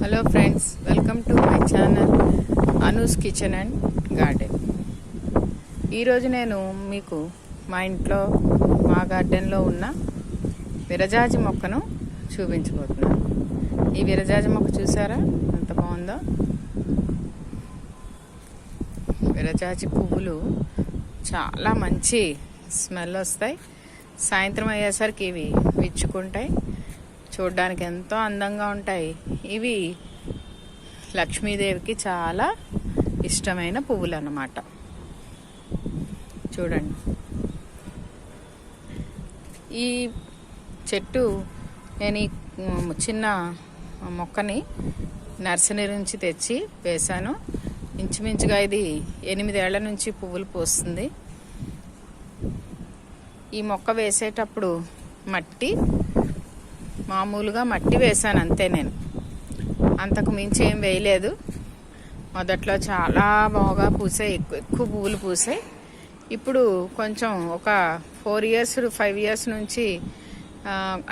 Hello friends, welcome to my channel Anu's kitchen and garden. ఈరోజు నేను మీకు మా ఇంట్లో మా గార్డెన్లో ఉన్న విరజాజి మొక్కను చూపించబోతున్నాను. ఈ విరజాజి మొక్క చూసారా ఎంత బాగుందో. విరజాజి పువ్వులు చాలా మంచి స్మెల్ వస్తాయి. సాయంత్రం అయ్యేసరికి ఇవి విచ్చుకుంటాయి. చూడడానికి ఎంతో అందంగా ఉంటాయి. ఇవి లక్ష్మీదేవికి చాలా ఇష్టమైన పువ్వులు అన్నమాట. చూడండి, ఈ చెట్టు నేను ఈ చిన్న మొక్కని నర్సరీ నుంచి తెచ్చి వేశాను. ఇంచుమించుగా ఇది 8 ఏళ్ల నుంచి పువ్వులు పూస్తుంది. ఈ మొక్క వేసేటప్పుడు మామూలుగా మట్టి వేశాను అంతే. నేను అంతకు మించి ఏం వేయలేదు. మొదట్లో చాలా బాగా పూసాయి, ఎక్కువ పువ్వులు పూసాయి. ఇప్పుడు కొంచెం ఒక 4 years 5 years నుంచి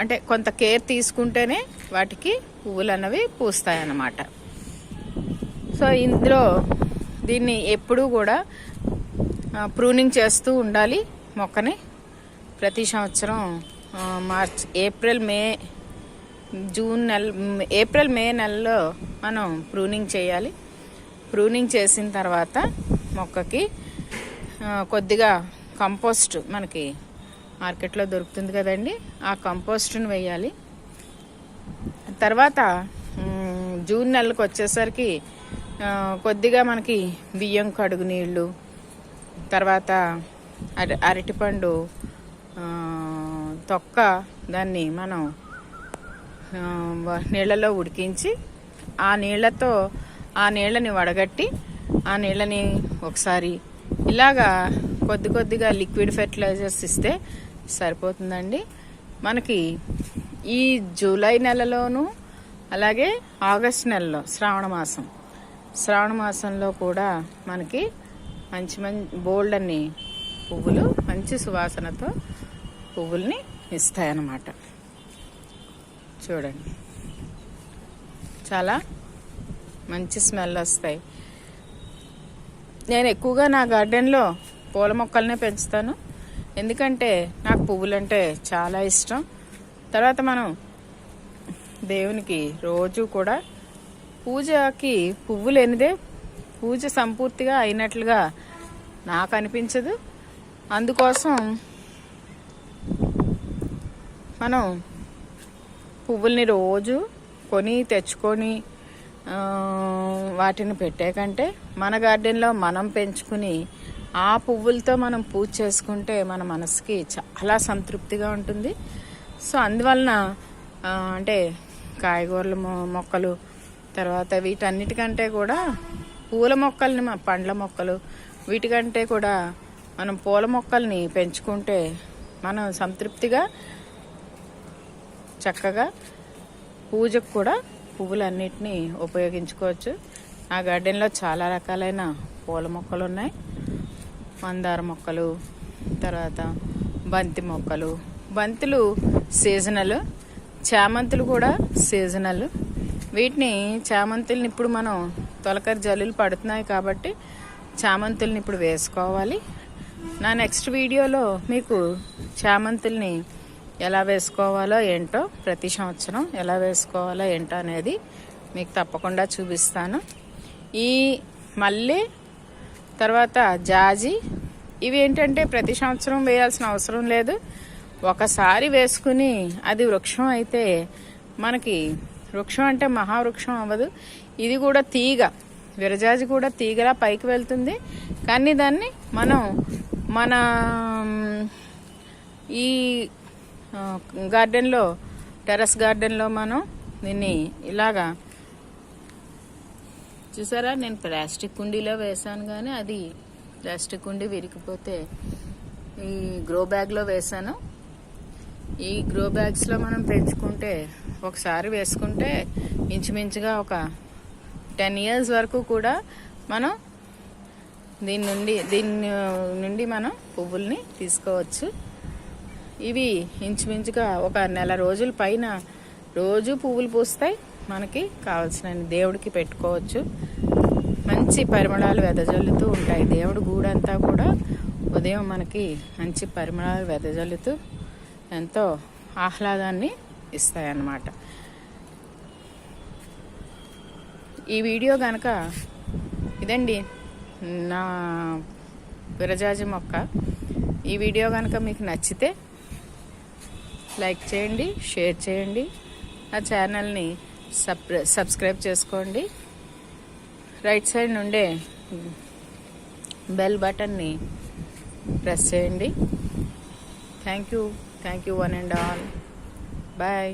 అంటే కొంత కేర్ తీసుకుంటేనే వాటికి పువ్వులు అన్నవి పూస్తాయి అన్నమాట. సో ఇందులో దీన్ని ఎప్పుడూ కూడా ప్రూనింగ్ చేస్తూ ఉండాలి మొక్కని. ప్రతి సంవత్సరం ఏప్రిల్ మే నెలలో మనం ప్రూనింగ్ చేయాలి. ప్రూనింగ్ చేసిన తర్వాత మొక్కకి కొద్దిగా కంపోస్ట్ మనకి మార్కెట్లో దొరుకుతుంది కదండి, ఆ కంపోస్ట్ని వేయాలి. తర్వాత జూన్ నెలకు వచ్చేసరికి కొద్దిగా మనకి బియ్యం కడుగు నీళ్ళు, తర్వాత అరటిపండు తొక్క దాన్ని మనం నీళ్ళలో ఉడికించి ఆ నీళ్ళని వడగట్టి ఆ నీళ్ళని ఒకసారి ఇలాగా కొద్దిగా లిక్విడ్ ఫెర్టిలైజర్స్ ఇస్తే సరిపోతుందండి. మనకి ఈ జూలై నెలలోనూ అలాగే ఆగస్ట్ నెలలో శ్రావణ మాసంలో కూడా మనకి మంచి బోల్డ్ అన్ని పువ్వులు మంచి సువాసనతో పువ్వుల్ని ఇస్తాయన్నమాట. చూడండి, చాలా మంచి స్మెల్ వస్తాయి. నేను ఎక్కువగా నా గార్డెన్లో పూల మొక్కలనే పెంచుతాను, ఎందుకంటే నాకు పువ్వులంటే చాలా ఇష్టం. తర్వాత మనం దేవునికి రోజు కూడా పూజకి పువ్వు లేనిదే పూజ సంపూర్తిగా అయినట్లుగా నాకు అనిపించదు. అందుకోసం మనం పువ్వుల్ని రోజు తెచ్చుకొని వాటిని పెట్టే కంటే మన గార్డెన్లో మనం పెంచుకుని ఆ పువ్వులతో మనం పూజ చేసుకుంటే మన మనసుకి చాలా సంతృప్తిగా ఉంటుంది. సో అందువలన అంటే కాయగూరల మొక్కలు, తర్వాత వీటన్నిటికంటే కూడా పూల మొక్కల్ని, పండ్ల మొక్కలు, వీటికంటే కూడా మనం పూల మొక్కల్ని పెంచుకుంటే మనం సంతృప్తిగా చక్కగా పూజకు కూడా పువ్వులన్నిటినీ ఉపయోగించుకోవచ్చు. ఆ గార్డెన్లో చాలా రకాలైన పూల మొక్కలు ఉన్నాయి. మందార మొక్కలు, తర్వాత బంతి మొక్కలు. బంతులు సీజనల్, చామంతులు కూడా సీజనల్. చామంతుల్ని ఇప్పుడు మనం తొలకరి జల్లులు పడుతున్నాయి కాబట్టి చామంతుల్ని ఇప్పుడు వేసుకోవాలి. నా నెక్స్ట్ వీడియోలో మీకు చామంతుల్ని ఎలా వేసుకోవాలో ఏంటో, ప్రతి సంవత్సరం ఎలా వేసుకోవాలో ఏంటో అనేది మీకు తప్పకుండా చూపిస్తాను. ఈ మల్లె, తర్వాత జాజి, ఇవి ఏంటంటే ప్రతి సంవత్సరం వేయాల్సిన అవసరం లేదు. ఒకసారి వేసుకుని అది వృక్షం అయితే మనకి వృక్షం అంటే మహావృక్షం అవ్వదు. ఇది కూడా తీగ, విరజాజి కూడా తీగలా పైకి వెళ్తుంది. కానీ దాన్ని మనం మన ఈ గార్డెన్లో, టెర్రస్ గార్డెన్లో మనం దీన్ని ఇలాగా చూసారా, నేను ప్లాస్టిక్ కుండీలో వేసాను, కానీ అది ప్లాస్టిక్ కుండీ విరిగిపోతే ఈ గ్రో బ్యాగ్లో వేసాను. ఈ గ్రో బ్యాగ్స్లో మనం పెంచుకుంటే ఒకసారి వేసుకుంటే ఇంచుమించుగా ఒక 10 years వరకు కూడా మనం దీని నుండి మనం పువ్వుల్ని తీసుకోవచ్చు. ఇవి ఇంచుమించుగా ఒక నెల రోజుల పైన రోజు పువ్వులు పూస్తాయి. మనకి కావాల్సిన దేవుడికి పెట్టుకోవచ్చు. మంచి పరిమళాలు వెదజల్లుతూ ఉంటాయి. దేవుడి గూడంతా కూడా ఉదయం మనకి మంచి పరిమళాలు వెదజల్లుతూ ఎంతో ఆహ్లాదాన్ని ఇస్తాయన్నమాట. ఈ వీడియో కనుక ఇదండి నా విరజాజి మొక్క. ఈ వీడియో కనుక మీకు నచ్చితే లైక్ చేయండి, షేర్ చేయండి, నా ఛానల్ని సబ్స్క్రైబ్ చేసుకోండి. రైట్ సైడ్ నుండే బెల్ బటన్ని ప్రెస్ చేయండి. Thank you one and all. Bye.